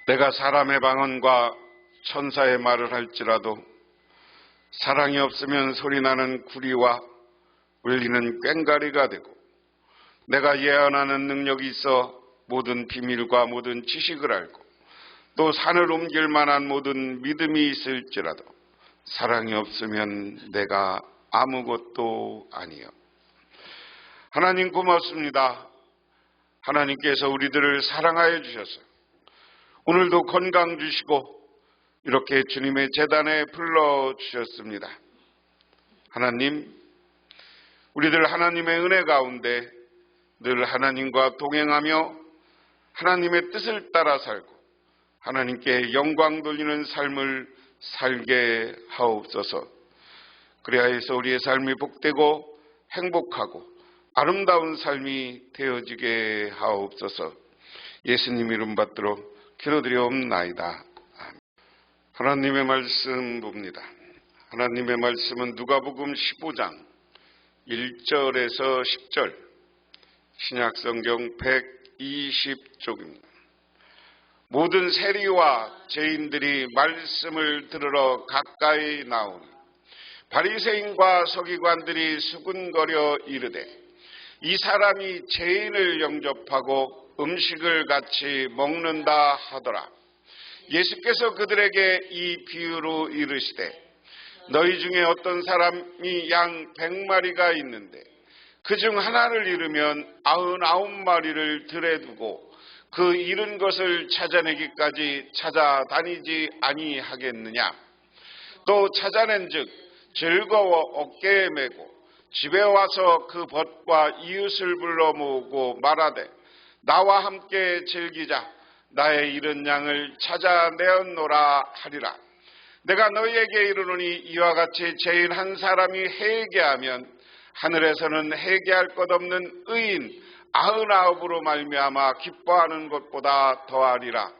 내가 사람의 방언과 천사의 말을 할지라도 사랑이 없으면 소리나는 구리와 울리는 꽹과리가 되고, 내가 예언하는 능력이 있어 모든 비밀과 모든 지식을 알고 또 산을 옮길 만한 모든 믿음이 있을지라도 사랑이 없으면 내가 아무것도 아니요. 하나님 고맙습니다. 하나님께서 우리들을 사랑하여 주셔서 오늘도 건강 주시고 이렇게 주님의 제단에 불러주셨습니다. 하나님, 우리들 하나님의 은혜 가운데 늘 하나님과 동행하며 하나님의 뜻을 따라 살고 하나님께 영광 돌리는 삶을 살게 하옵소서. 그리하여서 우리의 삶이 복되고 행복하고 아름다운 삶이 되어지게 하옵소서. 예수님 이름 받들어 기도드리옵나이다. 하나님의 말씀 봅니다. 하나님의 말씀은 누가복음 15장 1절에서 10절, 신약성경 120쪽입니다. 모든 세리와 죄인들이 말씀을 들으러 가까이 나오니 바리새인과 서기관들이 수군거려 이르되, 이 사람이 죄인을 영접하고 음식을 같이 먹는다 하더라. 예수께서 그들에게 이 비유로 이르시되, 너희 중에 어떤 사람이 양 100마리가 있는데 그 중 하나를 잃으면 99마리를 들에 두고 그 잃은 것을 찾아내기까지 찾아다니지 아니하겠느냐. 또 찾아낸즉 즐거워 어깨에 메고 집에 와서 그 벗과 이웃을 불러 모으고 말하되, 나와 함께 즐기자. 나의 잃은 양을 찾아내었노라 하리라. 내가 너희에게 이르노니 이와 같이 죄인 한 사람이 회개하면 하늘에서는 회개할 것 없는 의인 99으로 말미암아 기뻐하는 것보다 더하리라.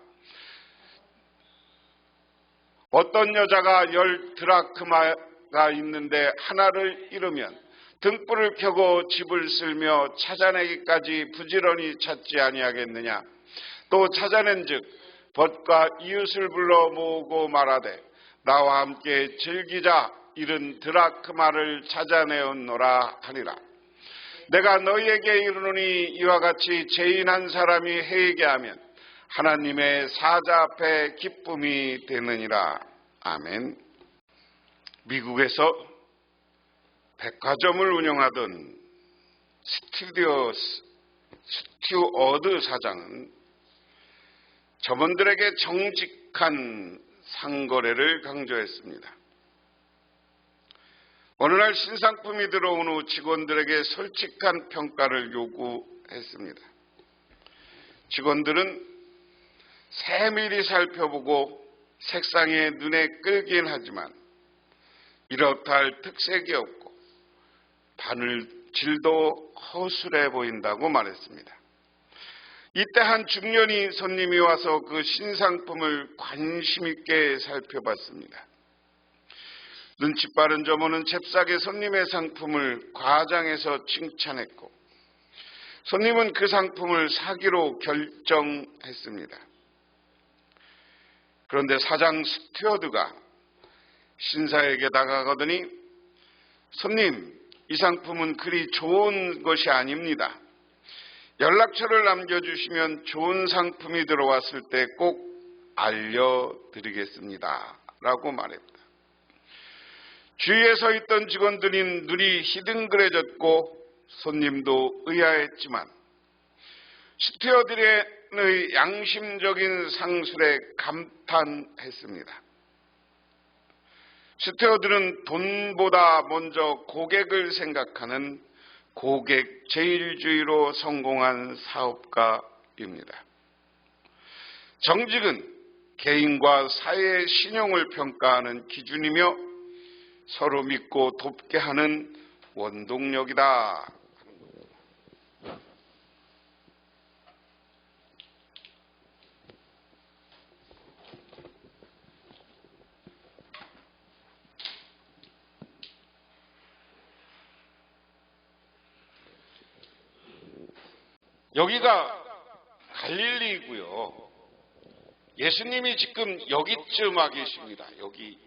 어떤 여자가 10 드라크마가 있는데 하나를 잃으면 등불을 켜고 집을 쓸며 찾아내기까지 부지런히 찾지 아니하겠느냐. 또 찾아낸즉 벗과 이웃을 불러 모으고 말하되, 나와 함께 즐기자. 잃은 드라크마를 찾아내었노라 하리라. 내가 너희에게 이르노니 이와 같이 죄인 한 사람이 회개하면 하나님의 사자 앞에 기쁨이 되느니라. 아멘. 미국에서 백화점을 운영하던 스튜어드 사장은 점원들에게 정직한 상거래를 강조했습니다. 어느 날 신상품이 들어온 후 직원들에게 솔직한 평가를 요구했습니다. 직원들은 세밀히 살펴보고 색상에 눈에 끌긴 하지만 이렇다 할 특색이 없고 바늘질도 허술해 보인다고 말했습니다. 이때 한 중년이 손님이 와서 그 신상품을 관심 있게 살펴봤습니다. 눈치 빠른 점원은 잽싸게 손님의 상품을 과장해서 칭찬했고, 손님은 그 상품을 사기로 결정했습니다. 그런데 사장 스튜어드가 신사에게 다가가더니, 손님, 이 상품은 그리 좋은 것이 아닙니다. 연락처를 남겨주시면 좋은 상품이 들어왔을 때 꼭 알려드리겠습니다. 라고 말했다. 주위에 서 있던 직원들인 눈이 희등그레졌고 손님도 의아했지만 스튜어드의 양심적인 상술에 감탄했습니다. 스튜어드는 돈보다 먼저 고객을 생각하는 고객 제일주의로 성공한 사업가입니다. 정직은 개인과 사회의 신용을 평가하는 기준이며 서로 믿고 돕게 하는 원동력이다. 여기가 갈릴리이고요. 예수님이 지금 여기쯤 와 계십니다.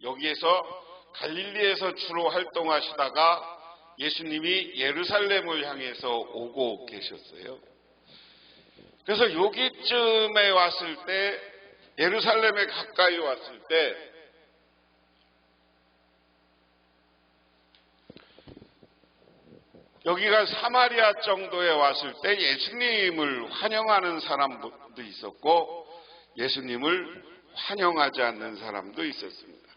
여기에서 갈릴리에서 주로 활동하시다가 예수님이 예루살렘을 향해서 오고 계셨어요. 그래서 여기쯤에 왔을 때, 예루살렘에 가까이 왔을 때 여기가 사마리아 정도에 왔을 때 예수님을 환영하는 사람도 있었고 예수님을 환영하지 않는 사람도 있었습니다.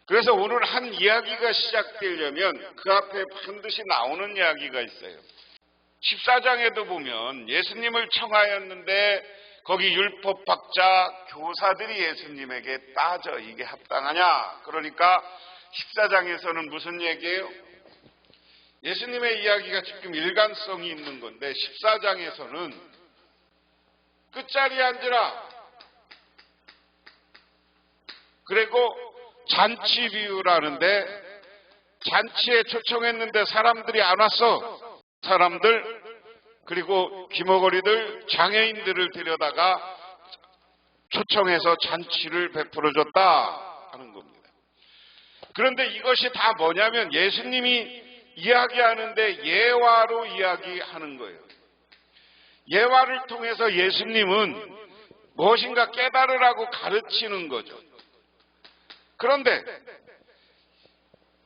그래서 오늘 한 이야기가 시작되려면 그 앞에 반드시 나오는 이야기가 있어요. 14장에도 보면 예수님을 청하였는데 거기 율법학자 교사들이 예수님에게 따져 이게 합당하냐? 그러니까 14장에서는 무슨 얘기예요? 예수님의 이야기가 지금 일관성이 있는 건데 14장에서는 끝자리에 앉으라. 그리고 잔치 비유라는데 잔치에 초청했는데 사람들이 안 왔어. 사람들 그리고 귀머거리들 장애인들을 데려다가 초청해서 잔치를 베풀어줬다 하는 겁니다. 그런데 이것이 다 뭐냐면 예수님이 이야기하는데 예화로 이야기하는 거예요. 예화를 통해서 예수님은 무엇인가 깨달으라고 가르치는 거죠. 그런데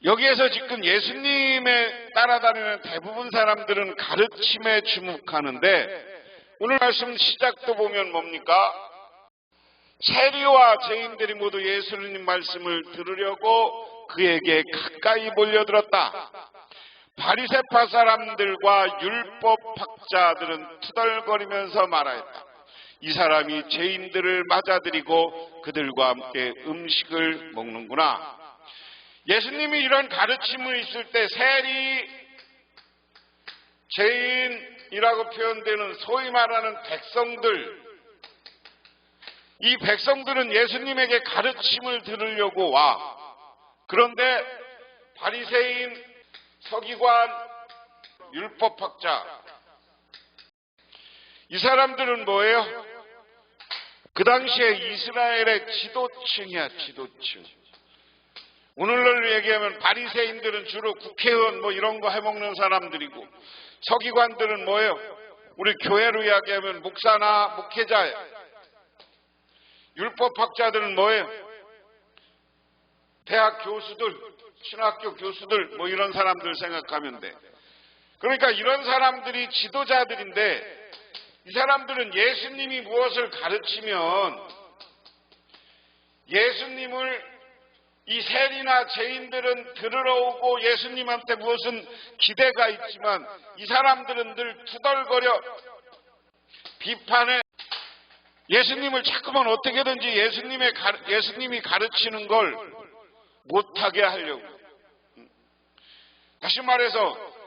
여기에서 지금 예수님에 따라다니는 대부분 사람들은 가르침에 주목하는데 오늘 말씀 시작도 보면 뭡니까? 세리와 죄인들이 모두 예수님 말씀을 들으려고 그에게 가까이 몰려들었다. 바리새파 사람들과 율법학자들은 투덜거리면서 말하였다. 이 사람이 죄인들을 맞아들이고 그들과 함께 음식을 먹는구나. 예수님이 이런 가르침을 있을 때 세리, 죄인이라고 표현되는 소위 말하는 백성들, 이 백성들은 예수님에게 가르침을 들으려고 와. 그런데 바리새인, 서기관, 율법학자, 이 사람들은 뭐예요? 그 당시에 이스라엘의 지도층이야, 지도층. 오늘날로 얘기하면 바리새인들은 주로 국회의원 뭐 이런 거 해먹는 사람들이고 서기관들은 뭐예요? 우리 교회로 이야기하면 목사나 목회자예요. 율법학자들은 뭐예요? 대학 교수들, 신학교 교수들 뭐 이런 사람들 생각하면 돼. 그러니까 이런 사람들이 지도자들인데 이 사람들은 예수님이 무엇을 가르치면 예수님을 이 세리나 죄인들은 들으러 오고 예수님한테 무엇은 기대가 있지만 이 사람들은 늘 투덜거려 비판해 예수님을 자꾸만 어떻게든지 예수님이 가르치는 걸 못하게 하려고. 다시 말해서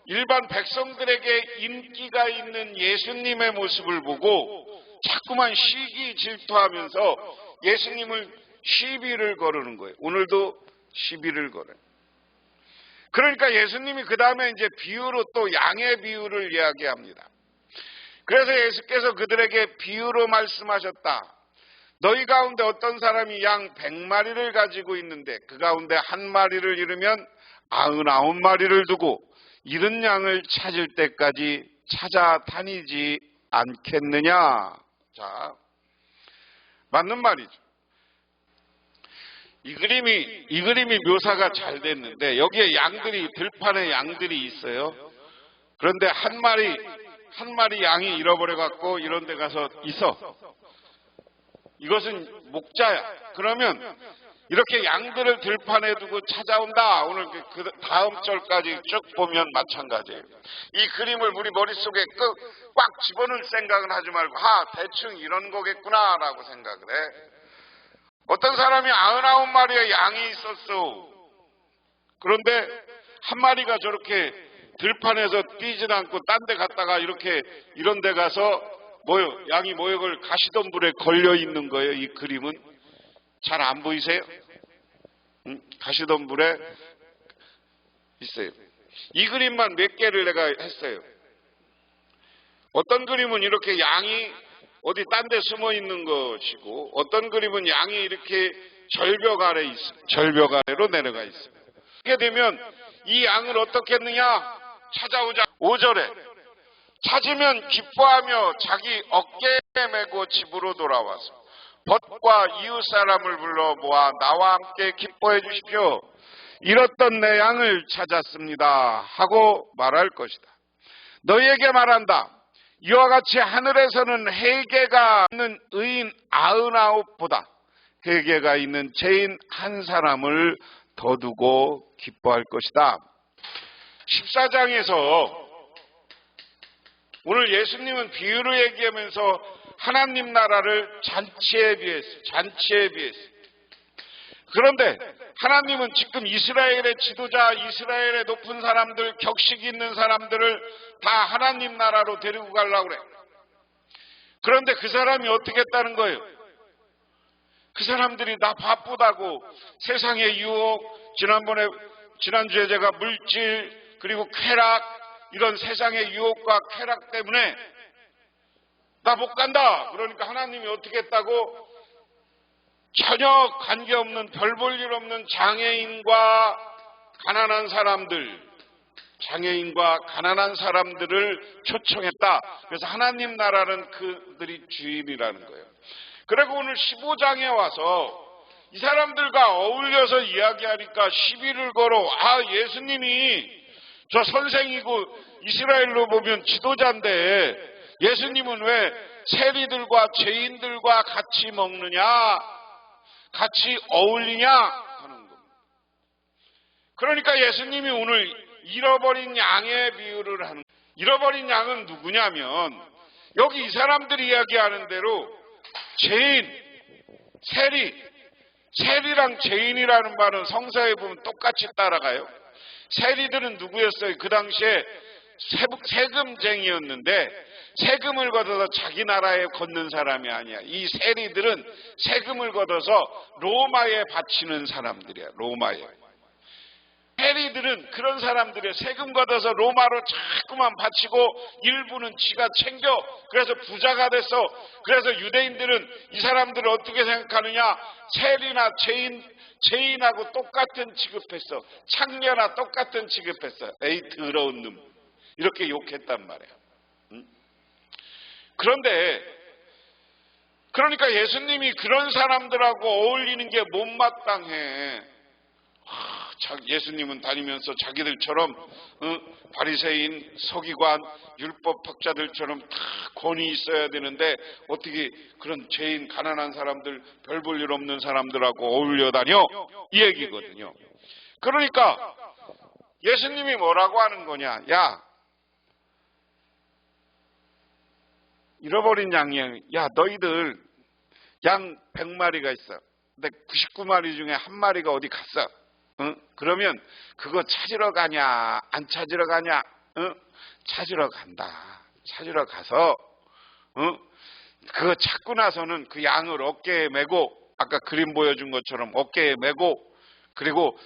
일반 백성들에게 인기가 있는 예수님의 모습을 보고 자꾸만 시기 질투하면서 예수님을 시비를 거르는 거예요. 오늘도 시비를 걸어요. 그러니까 예수님이 그 다음에 이제 비유로 또 양의 비유를 이야기합니다. 그래서 예수께서 그들에게 비유로 말씀하셨다. 너희 가운데 어떤 사람이 양 100마리를 가지고 있는데 그 가운데 한 마리를 잃으면 99마리를 두고 잃은 양을 찾을 때까지 찾아다니지 않겠느냐. 자, 맞는 말이죠. 이 그림이 묘사가 잘 됐는데 여기에 양들이 들판에 양들이 있어요. 그런데 한 마리 양이 잃어버려 갖고 이런 데 가서 있어. 이것은 목자야. 그러면 이렇게 양들을 들판에 두고 찾아온다. 오늘 그 다음 절까지 쭉 보면 마찬가지예요. 이 그림을 우리 머릿속에 꽉 집어넣을 생각은 하지 말고 대충 이런 거겠구나라고 생각을 해. 어떤 사람이 99마리의 양이 있었어. 그런데 한 마리가 저렇게 들판에서 뛰지도 않고 딴 데 갔다가 이런 데 가서 양이 모욕을 가시덤불에 걸려 있는 거예요. 이 그림은 잘 안 보이세요? 가시덤불에 있어요. 이 그림만 몇 개를 내가 했어요. 어떤 그림은 이렇게 양이 어디 딴 데 숨어 있는 것이고, 어떤 그림은 양이 이렇게 절벽 아래로 내려가 있습니다. 그렇게 되면 이 양을 어떻게 했느냐? 찾아오자. 5절에 찾으면 기뻐하며 자기 어깨에 메고 집으로 돌아와서 벗과 이웃 사람을 불러 모아 나와 함께 기뻐해 주십시오. 잃었던 내 양을 찾았습니다 하고 말할 것이다. 너희에게 말한다. 이와 같이 하늘에서는 회개가 있는 의인 99보다 회개가 있는 죄인 한 사람을 더 두고 기뻐할 것이다. 14장에서 오늘 예수님은 비유를 얘기하면서 하나님 나라를 잔치에 비했어요. 그런데 하나님은 지금 이스라엘의 지도자, 이스라엘의 높은 사람들, 격식 있는 사람들을 다 하나님 나라로 데리고 가려고 그래. 그런데 그 사람이 어떻게 했다는 거예요? 그 사람들이 나 바쁘다고 세상의 유혹, 지난주에 제가 물질, 그리고 쾌락, 이런 세상의 유혹과 쾌락 때문에 나 못 간다. 그러니까 하나님이 어떻게 했다고? 전혀 관계없는, 별 볼 일 없는 장애인과 가난한 사람들을 초청했다. 그래서 하나님 나라는 그들이 주인이라는 거예요. 그리고 오늘 15장에 와서 이 사람들과 어울려서 이야기하니까 시비를 걸어. 예수님이 저 선생이고 이스라엘로 보면 지도자인데 예수님은 왜 세리들과 죄인들과 같이 먹느냐, 같이 어울리냐 하는 겁니다. 그러니까 예수님이 오늘 잃어버린 양의 비유를 하는 거예요. 잃어버린 양은 누구냐면 여기 이 사람들이 이야기하는 대로 죄인, 세리랑 죄인이라는 말은 성서에 보면 똑같이 따라가요. 세리들은 누구였어요? 그 당시에 세금쟁이였는데 세금을 걷어서 자기 나라에 걷는 사람이 아니야. 이 세리들은 세금을 걷어서 로마에 바치는 사람들이야. 로마에. 세리들은 그런 사람들이야. 세금 걷어서 로마로 자꾸만 바치고 일부는 지가 챙겨. 그래서 부자가 됐어. 그래서 유대인들은 이 사람들을 어떻게 생각하느냐? 세리나 죄인하고 똑같은 취급했어. 창녀나 똑같은 취급했어. 에이 더러운 놈. 이렇게 욕했단 말이야. 그러니까 예수님이 그런 사람들하고 어울리는 게 못마땅해. 예수님은 다니면서 자기들처럼 바리새인, 서기관, 율법학자들처럼 다 권위 있어야 되는데 어떻게 그런 죄인, 가난한 사람들, 별 볼 일 없는 사람들하고 어울려 다녀? 이 얘기거든요. 그러니까 예수님이 뭐라고 하는 거냐? 야, 잃어버린 양이, 야, 너희들 양 100마리가 있어. 근데 99마리 중에 한 마리가 어디 갔어. 그러면 그거 찾으러 가냐, 안 찾으러 가냐? 찾으러 간다. 찾으러 가서 그거 찾고 나서는 그 양을 어깨에 메고, 아까 그림 보여준 것처럼 어깨에 메고, 그리고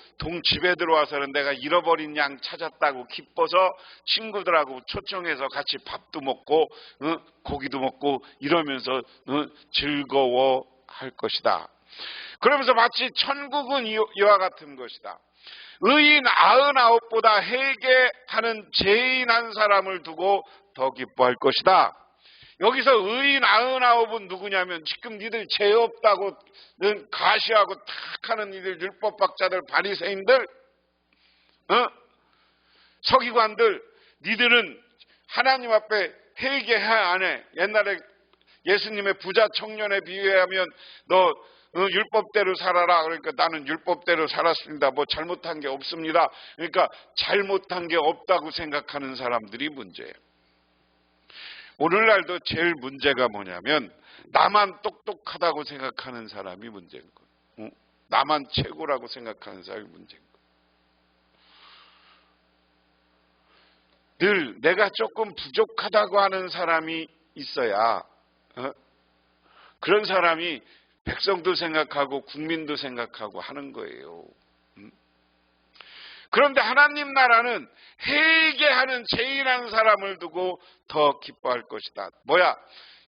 집에 들어와서는 내가 잃어버린 양 찾았다고 기뻐서 친구들하고 초청해서 같이 밥도 먹고 고기도 먹고 이러면서 즐거워할 것이다. 그러면서 마치 천국은 이와 같은 것이다. 의인 99보다 회개하는 죄인 한 사람을 두고 더 기뻐할 것이다. 여기서 의인 99은 누구냐면 지금 니들 죄 없다고 가시하고 탁 하는 이들 율법학자들, 바리새인들, 서기관들, 니들은 하나님 앞에 회개해 안 해. 옛날에 예수님의 부자 청년에 비유하면 너 율법대로 살아라. 그러니까 나는 율법대로 살았습니다. 뭐 잘못한 게 없습니다. 그러니까 잘못한 게 없다고 생각하는 사람들이 문제예요. 오늘날도 제일 문제가 뭐냐면 나만 똑똑하다고 생각하는 사람이 문제인 거예요. 나만 최고라고 생각하는 사람이 문제인 거예요. 늘 내가 조금 부족하다고 하는 사람이 있어야 그런 사람이 백성도 생각하고 국민도 생각하고 하는 거예요. 그런데 하나님 나라는 회개하는 죄인한 사람을 두고 더 기뻐할 것이다. 뭐야?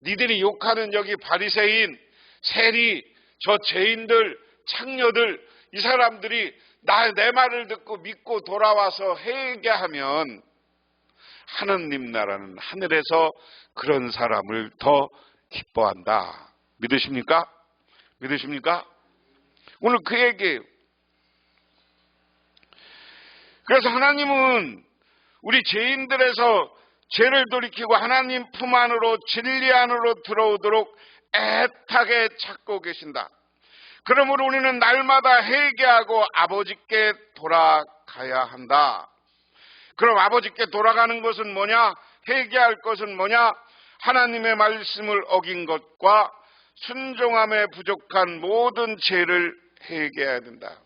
니들이 욕하는 여기 바리새인, 세리, 저 죄인들, 창녀들, 이 사람들이 내 말을 듣고 믿고 돌아와서 회개하면 하느님 나라는 하늘에서 그런 사람을 더 기뻐한다. 믿으십니까? 믿으십니까? 오늘 그 얘기예요. 그래서 하나님은 우리 죄인들에서 죄를 돌이키고 하나님 품 안으로 진리 안으로 들어오도록 애타게 찾고 계신다. 그러므로 우리는 날마다 회개하고 아버지께 돌아가야 한다. 그럼 아버지께 돌아가는 것은 뭐냐? 회개할 것은 뭐냐? 하나님의 말씀을 어긴 것과 순종함에 부족한 모든 죄를 회개해야 된다.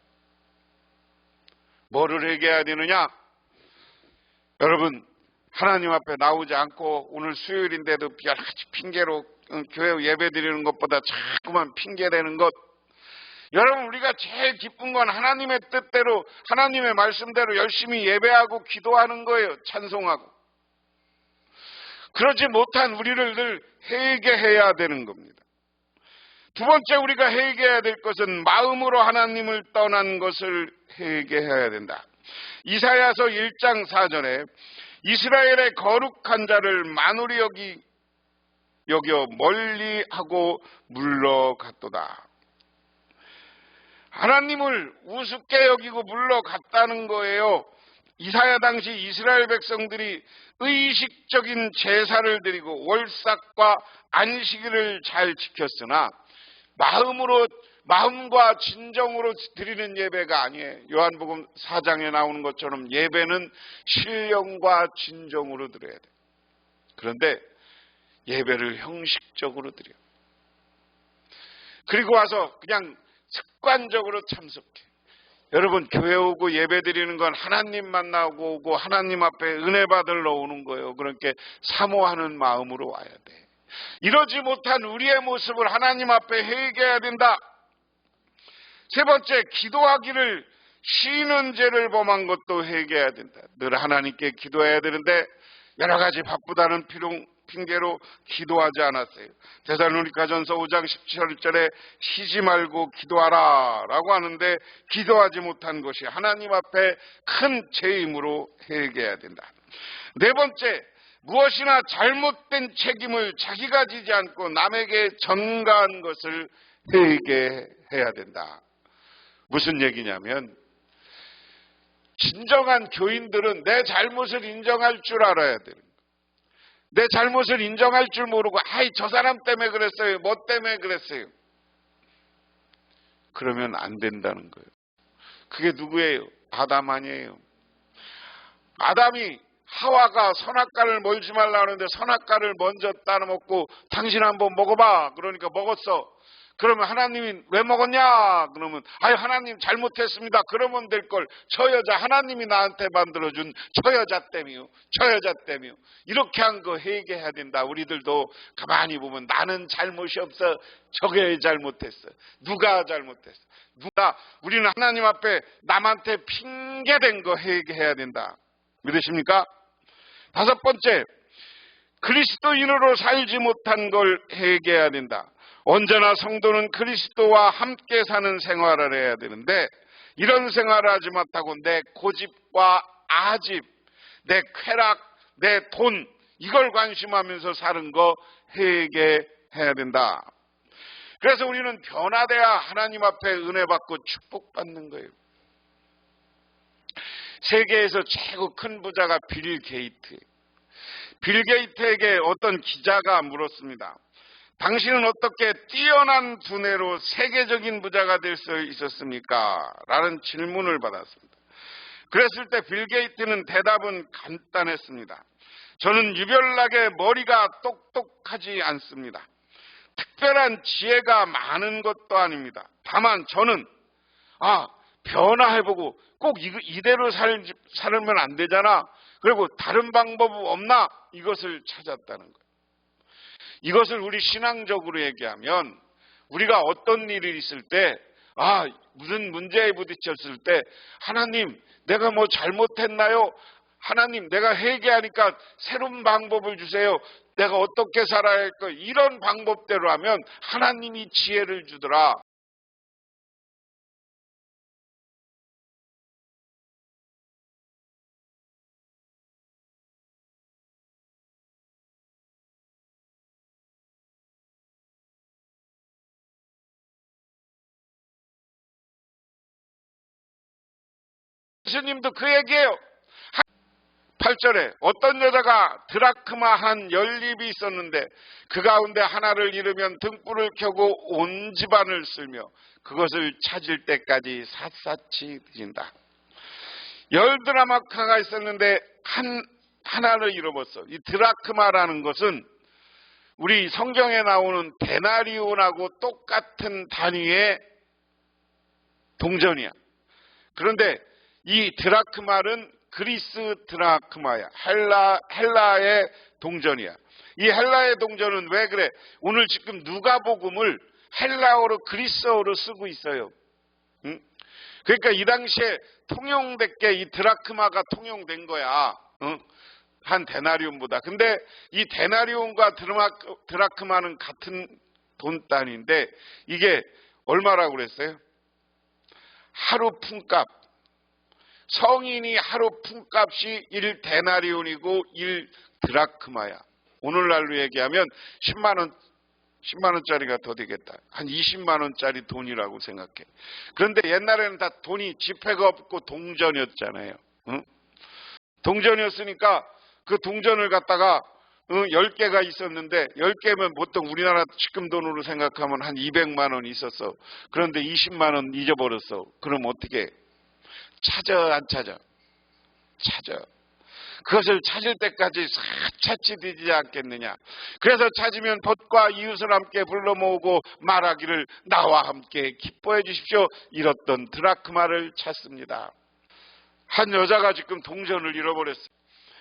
뭐를 회개해야 되느냐? 여러분, 하나님 앞에 나오지 않고 오늘 수요일인데도 여러 가지 핑계로 교회 예배 드리는 것보다 자꾸만 핑계대는 것. 여러분, 우리가 제일 기쁜 건 하나님의 뜻대로 하나님의 말씀대로 열심히 예배하고 기도하는 거예요. 찬송하고. 그러지 못한 우리를 늘 회개해야 되는 겁니다. 두 번째 우리가 회개해야 될 것은 마음으로 하나님을 떠난 것을 회개해야 된다. 이사야서 1장 4절에 이스라엘의 거룩한 자를 만우리 여겨 멀리하고 물러갔도다. 하나님을 우습게 여기고 물러갔다는 거예요. 이사야 당시 이스라엘 백성들이 의식적인 제사를 드리고 월삭과 안식일을 잘 지켰으나 마음과 진정으로 드리는 예배가 아니에요. 요한복음 4장에 나오는 것처럼 예배는 신령과 진정으로 드려야 돼요. 그런데 예배를 형식적으로 드려요. 그리고 와서 그냥 습관적으로 참석해. 여러분, 교회 오고 예배 드리는 건 하나님 만나고 오고 하나님 앞에 은혜 받으러 오는 거예요. 그러니까 사모하는 마음으로 와야 돼. 이러지 못한 우리의 모습을 하나님 앞에 회개해야 된다. 세 번째, 기도하기를 쉬는 죄를 범한 것도 회개해야 된다. 늘 하나님께 기도해야 되는데 여러 가지 바쁘다는 핑계로 기도하지 않았어요. 데살로니가전서 5장 17절에 쉬지 말고 기도하라 라고 하는데 기도하지 못한 것이 하나님 앞에 큰 죄임으로 회개해야 된다. 네 번째, 무엇이나 잘못된 책임을 자기가 지지 않고 남에게 전가한 것을 회개해야 된다. 무슨 얘기냐면 진정한 교인들은 내 잘못을 인정할 줄 알아야 돼요. 내 잘못을 인정할 줄 모르고 저 사람 때문에 그랬어요. 뭐 때문에 그랬어요. 그러면 안 된다는 거예요. 그게 누구예요? 아담 아니에요. 아담이 하와가 선악과를 멀지 말라 하는데 선악과를 먼저 따먹고 당신 한번 먹어봐. 그러니까 먹었어. 그러면 하나님이 왜 먹었냐? 그러면 하나님 잘못했습니다. 그러면 될 걸. 저 여자 하나님이 나한테 만들어준 저 여자 때문이요. 저 여자 때문이요. 이렇게 한 거 회개해야 된다. 우리들도 가만히 보면 나는 잘못이 없어. 저게 잘못했어. 누가 잘못했어. 우리는 하나님 앞에 남한테 핑계댄 거 회개해야 된다. 믿으십니까? 다섯 번째, 그리스도인으로 살지 못한 걸 회개해야 된다. 언제나 성도는 그리스도와 함께 사는 생활을 해야 되는데 이런 생활을 하지 못하고 내 고집과 아집, 내 쾌락, 내 돈 이걸 관심하면서 사는 거 회개해야 된다. 그래서 우리는 변화돼야 하나님 앞에 은혜 받고 축복받는 거예요. 세계에서 최고 큰 부자가 빌 게이트. 빌 게이트에게 어떤 기자가 물었습니다. 당신은 어떻게 뛰어난 두뇌로 세계적인 부자가 될 수 있었습니까? 라는 질문을 받았습니다. 그랬을 때 빌 게이트는 대답은 간단했습니다. 저는 유별나게 머리가 똑똑하지 않습니다. 특별한 지혜가 많은 것도 아닙니다. 다만 저는 변화해보고 꼭 이대로 살면 안 되잖아. 그리고 다른 방법 없나? 이것을 찾았다는 거예요. 이것을 우리 신앙적으로 얘기하면 우리가 어떤 일이 있을 때 무슨 문제에 부딪혔을 때 하나님 내가 뭐 잘못했나요? 하나님 내가 회개하니까 새로운 방법을 주세요. 내가 어떻게 살아야 할까? 이런 방법대로 하면 하나님이 지혜를 주더라. 예수님도 그 얘기예요. 8절에 어떤 여자가 드라크마 한 연립이 있었는데 그 가운데 하나를 잃으면 등불을 켜고 온 집안을 쓸며 그것을 찾을 때까지 샅샅이 뒤진다. 10드라마카가 있었는데 하나를 잃어버렸어. 이 드라크마라는 것은 우리 성경에 나오는 데나리온하고 똑같은 단위의 동전이야. 그런데 이 드라크마는 그리스 드라크마야. 헬라의 동전이야. 이 헬라의 동전은 왜 그래? 오늘 지금 누가복음을 헬라어로 그리스어로 쓰고 있어요. 응? 그러니까 이 당시에 통용됐게 이 드라크마가 통용된 거야. 응? 한 데나리온보다. 근데 이 데나리온과 드라크마는 같은 돈 단위인데 이게 얼마라고 그랬어요? 하루 품값. 성인이 하루 품값이 1데나리온이고 1드라크마야. 오늘날로 얘기하면 10만원짜리가 더 되겠다. 한 20만원짜리 돈이라고 생각해. 그런데 옛날에는 다 돈이 지폐가 없고 동전이었잖아요. 응? 동전이었으니까 그 동전을 갖다가 10개가 있었는데 10개면 보통 우리나라 지금 돈으로 생각하면 한 200만원 있었어. 그런데 20만원 잊어버렸어. 그럼 어떻게 해? 찾아 안 찾아? 찾아. 그것을 찾을 때까지 찾지 되지 않겠느냐. 그래서 찾으면 벗과 이웃을 함께 불러 모으고 말하기를 나와 함께 기뻐해 주십시오. 잃었던 드라크마를 찾습니다. 한 여자가 지금 동전을 잃어버렸어.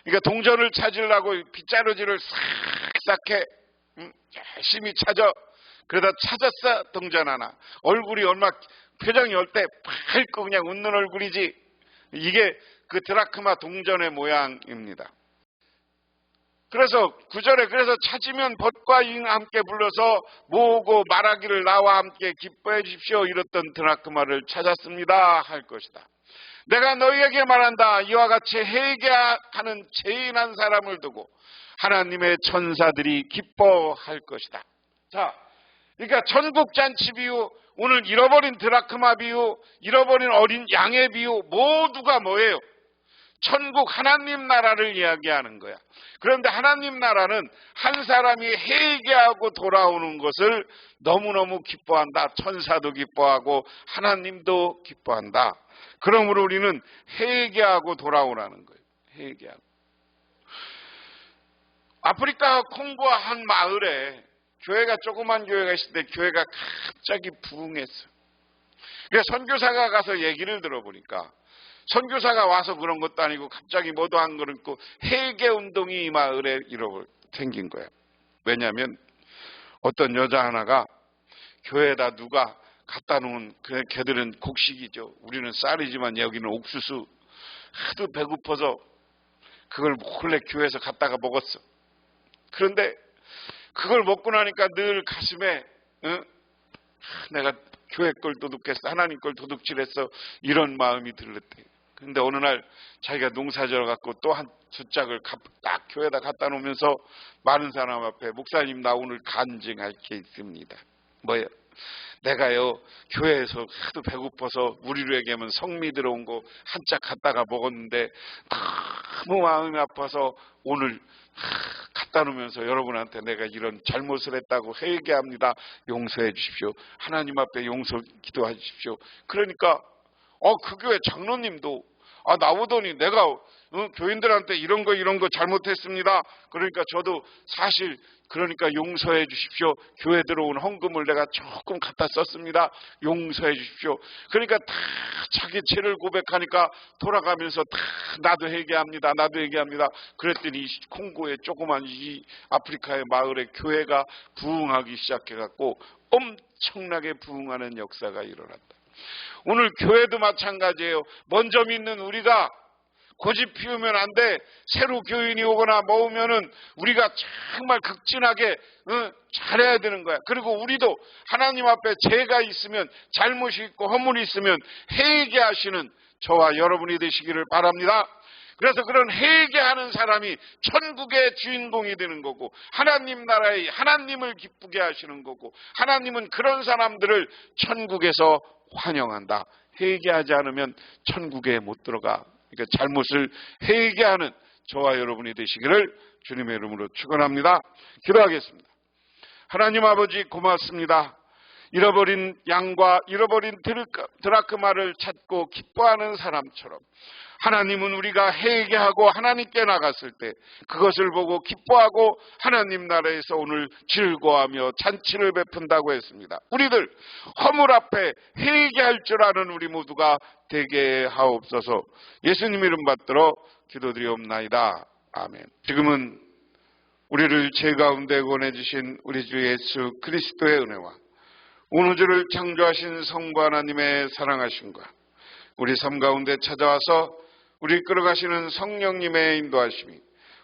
그러니까 동전을 찾으려고 빗자루질을 싹싹해 열심히 찾아. 그러다 찾았어. 동전 하나. 얼굴이 표정이 올 때 밝고 그냥 웃는 얼굴이지. 이게 그 드라크마 동전의 모양입니다. 그래서 9절에 그래서 찾으면 벗과 이웃 함께 불러서 모으고 말하기를 나와 함께 기뻐해 주십시오. 이랬던 드라크마를 찾았습니다. 할 것이다. 내가 너희에게 말한다. 이와 같이 회개하는 죄인한 사람을 두고 하나님의 천사들이 기뻐할 것이다. 자, 그러니까 천국잔치 비유, 오늘 잃어버린 드라크마 비유, 잃어버린 어린 양의 비유 모두가 뭐예요? 천국 하나님 나라를 이야기하는 거야. 그런데 하나님 나라는 한 사람이 회개하고 돌아오는 것을 너무너무 기뻐한다. 천사도 기뻐하고 하나님도 기뻐한다. 그러므로 우리는 회개하고 돌아오라는 거예요. 회개하고. 아프리카 콩고 한 마을에 교회가 조그만 교회가 있을 때 교회가 갑자기 부흥했어요. 그래서 선교사가 가서 얘기를 들어보니까 선교사가 와서 그런 것도 아니고 갑자기 뭐도 한 거는 있고 회개운동이 이 마을에 생긴 거예요. 왜냐하면 어떤 여자 하나가 교회에다 누가 갖다 놓은 걔들은 곡식이죠. 우리는 쌀이지만 여기는 옥수수. 하도 배고파서 그걸 몰래 교회에서 갖다가 먹었어. 그런데 그걸 먹고 나니까 늘 가슴에 내가 교회 걸 도둑했어. 하나님 걸 도둑질했어. 이런 마음이 들었대. 그런데 어느 날 자기가 농사지어 갖고 또 한 두 짝을 딱 교회에다 갖다 놓으면서 많은 사람 앞에 목사님 나 오늘 간증할 게 있습니다. 뭐예요? 내가요 교회에서 하도 배고파서 우리로 얘기하면 성미 들어온 거 한 짝 갖다가 먹었는데 너무 마음이 아파서 오늘 갖다 놓으면서 여러분한테 내가 이런 잘못을 했다고 회개합니다. 용서해 주십시오. 하나님 앞에 용서 기도해 주십시오. 그러니까 그 교회 장로님도 나오더니 내가 교인들한테 이런 거 잘못했습니다. 그러니까 저도 사실 그러니까 용서해 주십시오. 교회 들어온 헌금을 내가 조금 갖다 썼습니다. 용서해 주십시오. 그러니까 다 자기 죄를 고백하니까 돌아가면서 다 나도 회개합니다. 그랬더니 콩고의 조그만 이 아프리카의 마을의 교회가 부흥하기 시작해갖고 엄청나게 부흥하는 역사가 일어났다. 오늘 교회도 마찬가지예요. 먼저 믿는 우리가 고집 피우면 안 돼. 새로 교인이 오거나 모으면은 우리가 정말 극진하게 잘해야 되는 거야. 그리고 우리도 하나님 앞에 죄가 있으면, 잘못이 있고 허물이 있으면 회개하시는 저와 여러분이 되시기를 바랍니다. 그래서 그런 회개하는 사람이 천국의 주인공이 되는 거고, 하나님 나라의 하나님을 기쁘게 하시는 거고, 하나님은 그런 사람들을 천국에서 환영한다. 회개하지 않으면 천국에 못 들어가. 그러니까 잘못을 회개하는 저와 여러분이 되시기를 주님의 이름으로 축원합니다. 기도하겠습니다. 하나님 아버지 고맙습니다. 잃어버린 양과 잃어버린 드라크마를 찾고 기뻐하는 사람처럼 하나님은 우리가 회개하고 하나님께 나갔을 때 그것을 보고 기뻐하고 하나님 나라에서 오늘 즐거워하며 잔치를 베푼다고 했습니다. 우리들 허물 앞에 회개할 줄 아는 우리 모두가 되게 하옵소서. 예수님 이름 받들어 기도드리옵나이다. 아멘. 지금은 우리를 죄 가운데 구원해주신 우리 주 예수 그리스도의 은혜와 온 우주를 창조하신 성부 하나님의 사랑하심과 우리 삶 가운데 찾아와서 우리 끌어가시는 성령님의 인도하심이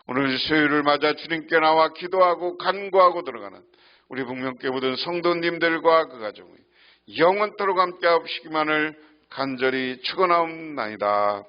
오늘 수요일을 맞아 주님께 나와 기도하고 간구하고 들어가는 우리 북명교회 모든 성도님들과 그 가정이 영원토록 함께 하시기만을 간절히 축원하옵나이다.